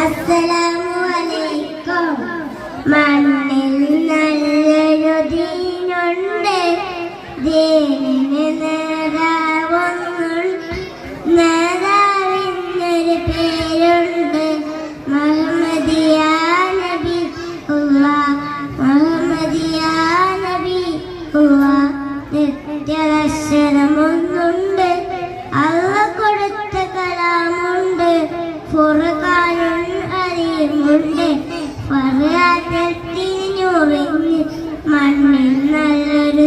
അസ്സലാമു അലൈക്കും. മണ്ണിൽ നല്ലൊരു ദീനുണ്ട്, ദീനിന് നേതാവിനൊരു പേരുണ്ട്. മുഹമ്മദിയാ നബി മുഹമ്മദിയാ നബി നിത്യദർശനമൊന്നുണ്ട്, അള്ള കൊടുത്ത കലാമുണ്ട്. ഫുർഖാനുൽ അലീമുണ്ട്, ഫർഹാത്തിൽ തിരിഞ്ഞുറിഞ്ഞ് മണ്ണിൽ നല്ലൊരു